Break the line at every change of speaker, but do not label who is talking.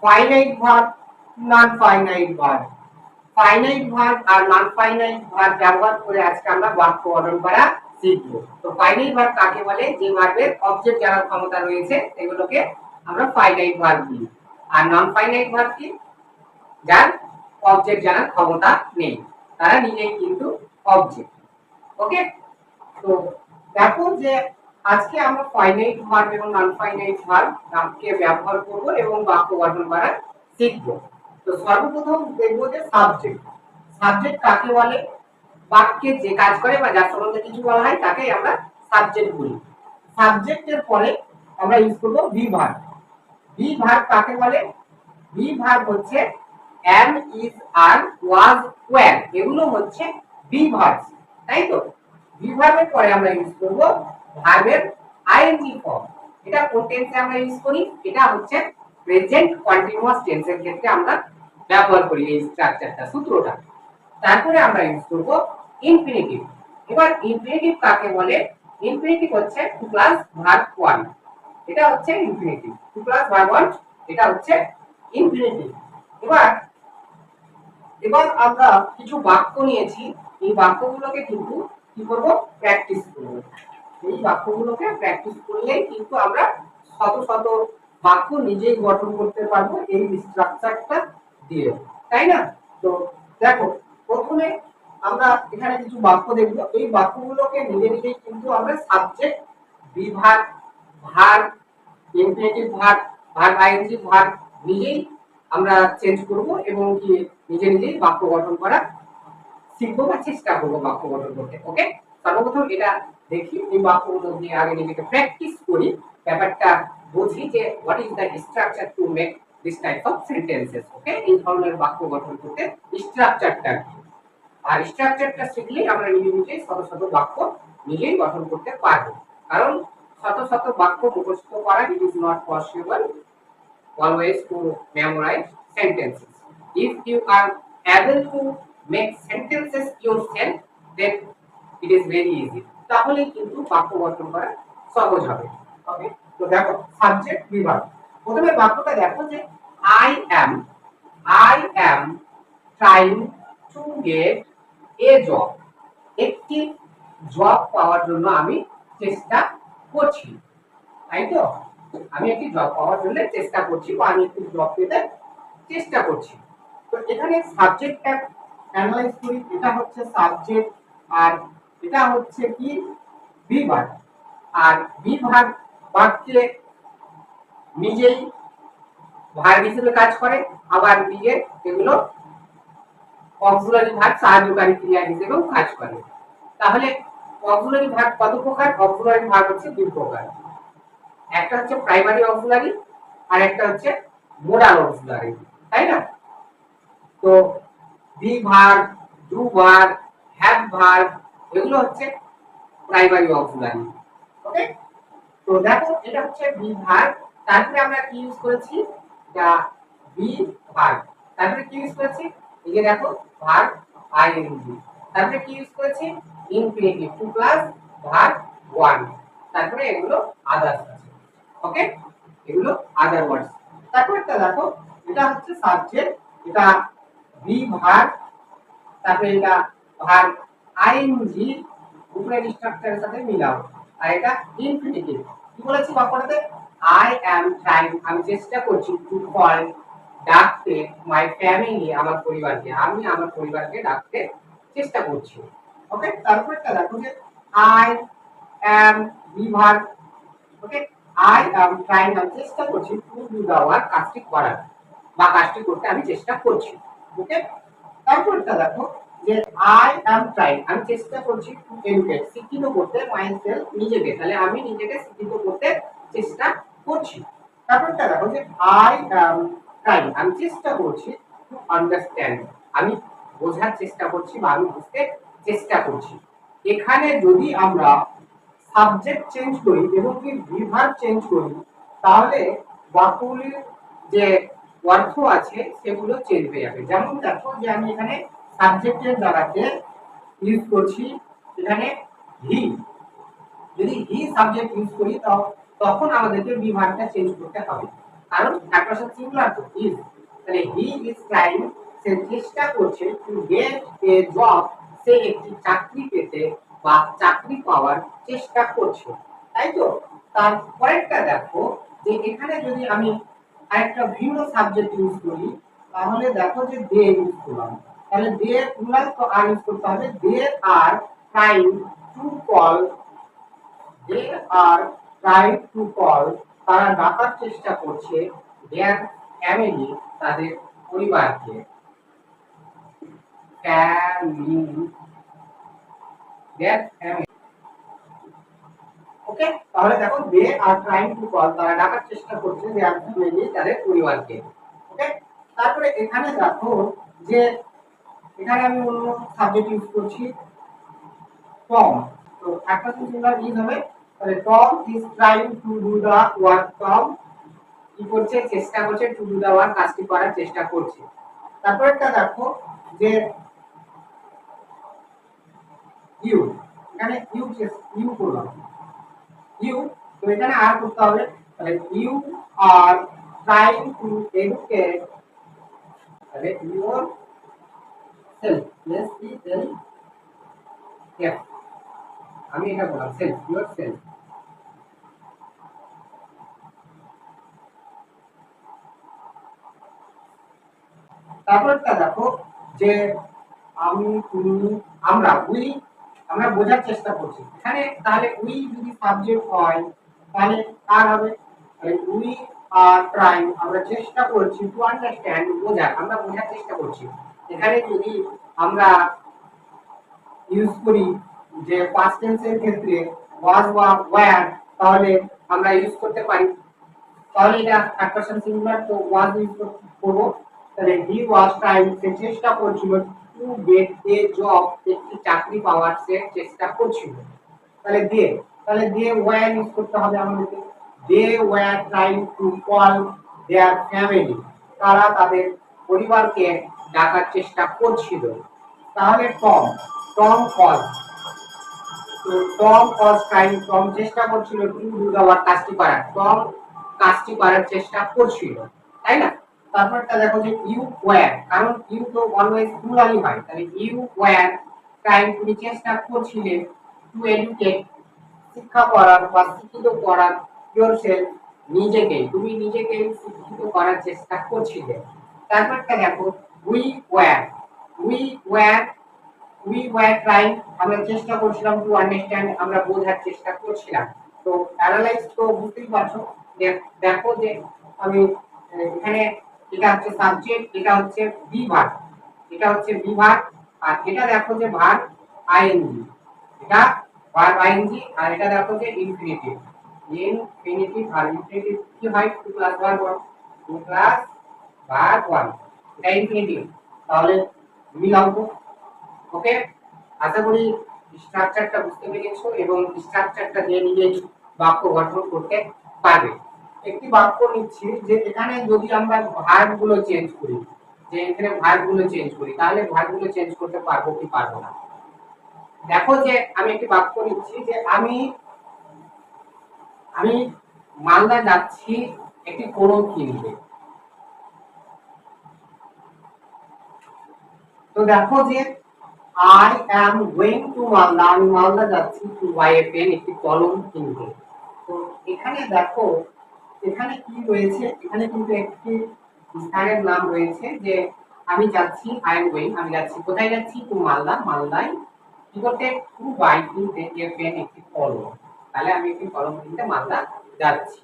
Finite verb, non finite verb. Finite verb আর non finite verb ব্যবহার করে আজকে আমরা বাক্য গঠন করা শিখব। তো ফাইনাইট ভার্ব কাকে বলে? যে ভার্বের অবজেক্ট জানার ক্ষমতা রয়েছে এগুলোকে আমরা ফাইনাইট ভার্ব বলি। আর নন ফাইনাইট ভার্ব কি? যার অবজেক্ট জানার ক্ষমতা নেই, তারা নিজেই কিন্তু অবজেক্ট। ওকে, তো দেখো যে আজকে আমরা ফাইনাইট ভার্ব এবং নন ফাইনাইট ভার্ব কে ব্যবহার করব এবং বাক্য গঠন করা শিখব। তো সর্বপ্রথম দেখব যে সাবজেক্ট। সাবজেক্ট কাকে বলে? বাক্যে যে কাজ করে বা যার সম্বন্ধে কিছু বলা হয় তাকেই আমরা সাবজেক্ট বলি। সাবজেক্টের পরে আমরা ইউজ করব বি ভার্ব। বি ভার্ব কাকে বলে? বি ভার্ব হচ্ছে am, is, are, was, were, এগুলো হচ্ছে বি ভার্ব, তাই তো? বি ভার্বের পরে আমরা ইউজ করব ভার্বের আইএনজি ফর্ম। এটা কোন টেন্সে আমরা ইউজ করি? এটা হচ্ছে প্রেজেন্ট কন্টিনিউয়াস টেন্সের ক্ষেত্রে আমরা ব্যবহার করি এই স্ট্রাকচারটা, সূত্রটা। তারপরে আমরা ইউজ করব ইনফিনিটিভ। এবার ইনফিনিটিভ কাকে বলে? ইনফিনিটিভ হচ্ছে টু প্লাস ভার্ব 1, এটা হচ্ছে ইনফিনিটিভ। টু প্লাস ভার্ব 1 এটা হচ্ছে ইনফিনিটিভ। এবার আমরা কিছু বাক্য নিয়েছি, এই বাক্যগুলোকে কিন্তু কি করব? প্র্যাকটিস করব। এই বাক্যগুলোকে প্র্যাকটিস করলেই কিন্তু আমরা শত শত বাক্য নিজেই গঠন করতে পারবো এই স্ট্রাকচারটা দিয়ে, তাই না? তো দেখো, প্রথমে আমরা এখানে কিছু বাক্য দেখব। এই বাক্যগুলোকে নিজে নিজেই কিন্তু আমরা সাবজেক্ট, বিভাগ, verb, infinitive verb, verb ING verb নিজেই আমরা চেঞ্জ করব এবং কি নিজে নিজেই বাক্য গঠন করা শিখবো বা চেষ্টা করবো বাক্য গঠন করতে। ওকে, সর্বপ্রথম এটা দেখি, এই বাক্যগুলো দিয়ে আগে নিজেকে প্র্যাকটিস করি, ব্যাপারটা বুঝি যে what is the structure to make this type of sentences. Okay, এই ধরনের বাক্য গঠন করতে স্ট্রাকচারটা কি, আর স্ট্রাকচারটা শিখলেই আমরা নিজে নিজেই শত শত বাক্য নিজেই গঠন করতে পারবো। কারণ শত শত বাক্য মুখস্থ করা it is not possible always to memorize sentences. If you are able to make sentences yourself, then it is very easy. তাহলে কিন্তু বাক্য গঠন করা সহজ হবে। ওকে, তো দেখো সাবজেক্ট বিভাগ। প্রথমে বাক্যটা দেখো যে I am trying to get a job. একটি জব পাওয়ার জন্য আমি চেষ্টা করছি, তাই তো? আমি একটি জব পাওয়ার জন্য চেষ্টা করছি বা আমি একটি জব পেতে চেষ্টা করছি। তো এখানে সাবজেক্টটা অ্যানালাইজ করি। এটা হচ্ছে সাবজেক্ট আর এটা হচ্ছে কি বিভাগ। আর বিভাগ বাক্যে নিজেই ভার্ব হিসেবে কাজ করে, আবার নিজে এগুলো অক্সিলারি ভার্ব সাহায্যকারী ক্রিয়া হিসেবেও কাজ করে। তাহলে অক্সিলারি ভার্ব কত প্রকার? অক্সিলারি ভার্ব হচ্ছে দুই প্রকার, একটা হচ্ছে প্রাইমারি অক্সিলারি আর একটা হচ্ছে মোডাল অক্সিলারি, তাই না? তো be verb, do verb, have verb এগুলো হচ্ছে প্রাইমারি অক্সিলারি। ওকে, তো দেখো এটা হচ্ছে বি ভার্ব। তারপরে আমরা কি ইউজ করেছি? দা বি ভার্ব। তারপরে কি ইউজ করেছি? এই যে দেখো ভার্ব আইএনজি। তারপরে কি ইউজ করেছি? Infinitive to plus verb 1। তারপরে এগুলো আদার্স আছে। ওকে, এগুলো আদার ওয়ার্ডস। তারপরটা দেখো, এটা হচ্ছে সাবজেক্ট, এটা বি ভার্ব, তারপরে এটা ভার্ব আইএনজি উপরের স্ট্রাকচারের সাথে মিলাও, আর এটা ইনফিনিটিভ। কি বলেছি বাক্যটাতে? আই অ্যাম ট্রাইং, আমি চেষ্টা করছি, টু কল, ডাকতে, মাই ফ্যামিলি, আমার পরিবারকে, আমি আমার পরিবারকে ডাকতে চেষ্টা করছি। ওকে, তারপরটা দেখো যে I am be verb. Okay, I am trying, আমি চেষ্টা করছি টু ডু দা ওয়ার্ক, কাজটি করার বা কাজটি করতে আমি চেষ্টা করছি। ওকে, তারপরটা দেখো যে I am trying, আমি চেষ্টা করছি টু এডুকেট, শিক্ষিত করতে, মাইসেলফ, নিজেকে, তাহলে আমি নিজেকে শিক্ষিত করতে চেষ্টা করছি। তারপরটা দেখো যে I am trying, আমি চেষ্টা করছি টু আন্ডারস্ট্যান্ড, আমি বোঝার চেষ্টা করছি বা আমি বুঝতে চেষ্টা করছি। এখানে যদি আমরা সাবজেক্ট চেঞ্জ করি এবং কি বিভাগ চেঞ্জ করি, তাহলে বাক্যগুলির যে অর্থ আছে সেগুলো চেঞ্জ হয়ে যাবে। যেমন দেখো যে আমি এখানে সাবজেক্টের জায়গাতে ইউজ করছি এখানে হি। যদি হি সাবজেক্ট ইউজ করি তখন আমাদেরকে বিভাগটা চেঞ্জ করতে হবে। কারণ থার্ড পারসন সিঙ্গুলার তো ইজ, তাহলে হি ইজ ট্রাইং, সে চেষ্টা করছে টু গেট এ জব, সে একটি চাকরি পেতে বা চাকরি পাওয়ার চেষ্টা করছে, তাই তো। তার পরেরটা দেখো যে এখানে যদি আমি আরেকটা ভিন্ন সাবজেক্ট ইউজ করি, তাহলে দেখো যে দে ইউজ করলাম, তাহলে দে প্লুরাল তো আর ইউজ করতে হবে, they are trying to call, they are trying to call, তারা ডাকার চেষ্টা করছে দেয়ার ফ্যামিলি, তাদের পরিবারকে, ফ্যামিলি, দেয়ার ফ্যামিলি। ওকে, তাহলে দেখো দে আর ট্রাইং টু কল, তারা ডাকার চেষ্টা করছে দেয়ার ফ্যামিলি, তাদের পরিবারকে। ওকে, তারপরে এখানে দেখো যে এখানে আমি অন্য সাবজেক্ট ইউজ করছি টম, তো একটা সিঙ্গুলার ইজ হবে, তাহলে Tom is trying to do the work, Tom কি করছে, চেষ্টা করছে, টু ডু দা ওয়ার্ক, কাজটি করার চেষ্টা করছে। তারপরটা দেখো যে ইউ, এখানে ইউ করলাম, ইউ, তো এখানে আর করতে হবে, তাহলে you are trying to educate, তাহলে yourself, S E L F, আমি এটা বললাম সেলফ, ইউর সেলফ। তারপরটা দেখো যে আমি, তুমি, আমরা, উই, আমরা বোঝার চেষ্টা করছি এখানে, তাহলে উই যদি সাবজেক্ট হয় তাহলে কার হবে, তাহলে উই আর ট্রাইং, আমরা চেষ্টা করছি, টু আন্ডারস্ট্যান্ড, বোঝার, আমরা বোঝার চেষ্টা করছি। এখানে যদি আমরা ইউজ করি যে পাস্ট টেন্সের ক্ষেত্রে ওয়াজ বা ওয়্যার, তাহলে আমরা ইউজ করতে পারি, তাহলে এটা থার্ড পারসন সিঙ্গুলার, তো ওয়াজ ইউজ করব, তাহলে হি ওয়াজ ট্রাইং, সে চেষ্টা করছিল, টু গেট এ জব, একটি চাকরি পাওয়ার সে চেষ্টা করছিল। তাহলে দে, তাহলে দে ওয়্যার ইউজ করতে হবে আমাদেরকে, they were trying to call their family, তারা তাদের পরিবারকে ডাকার চেষ্টা করছিল। তাহলে টম, টম কল, তো টম ওয়াজ ট্রাইং, টম চেষ্টা করছিল টু ডু দা ওয়ার্ক, কাজটি করার, টম কাজটি করার চেষ্টা করছিল, তাই না। তারপরটা দেখো যে ইউ ওয়্যার, কারণ ইউ তো অলওয়েজ প্লুরালই হয়, তাহলে ইউ ওয়্যার ট্রাইং, তুমি চেষ্টা করছিলে, টু এডুকেট, শিক্ষা করার বা শিক্ষিত করার, ইয়োরসেলফ, নিজেকে, তুমি নিজেকে শিক্ষিত করার চেষ্টা করছিলে। তারপরটা দেখো we were, we were, we were trying, আমরা চেষ্টা করছিলাম, টু আন্ডারস্ট্যান্ড, আমরা বোঝার চেষ্টা করছিলাম। তো অ্যানালাইজ তো বুঝতেই পারছো, দেখো যে আমি এখানে এটা হচ্ছে সাবজেক্ট, এটা হচ্ছে বি ভার্ব, এটা হচ্ছে বি ভার্ব, আর এটা দেখো যে ভার্ব আইএনজি, এটা ভার্ব আইএনজি, আর এটা দেখো যে ইনফিনিটিভ, ইনফিনিটিভ, আর ইনফিনিটিভ কি হয়, to plus verb one, to plus verb one, এটা ইনফিনিটিভ, তাহলে মিলাও তো। ওকে, আশা করি স্ট্রাকচারটা বুঝতে পেরেছো এবং স্ট্রাকচারটা দিয়ে নিজে বাক্য গঠন করতে পারবে। একটি বাক্য নিচ্ছি যে এখানে যদি আমরা ভার্ব গুলো চেঞ্জ করি, যে এখানে ভার্ব গুলো চেঞ্জ করি, তাহলে ভার্ব গুলো চেঞ্জ করতে পারবো কি পারবো না। দেখো যে আমি একটি বাক্য নিচ্ছি যে আমি আমি মালদা যাচ্ছি একটি কলম কিনতে, তো দেখো যে I am going to Malda, আমি মালদা যাচ্ছি, টু বাই এ পেন, একটি কলম কিনতে। তো এখানে দেখো এখানে কি রয়েছে, এখানে কিন্তু একটি স্থানের নাম রয়েছে যে আমি যাচ্ছি, আই এম গোয়িং, আমি যাচ্ছি, কোথায় যাচ্ছি, টু মালদা, মালদায় কি করতে, টু বাই কিনতে এ পেন, একটি কলম, তাহলে আমি একটি কলম কিনতে মালদা যাচ্ছি।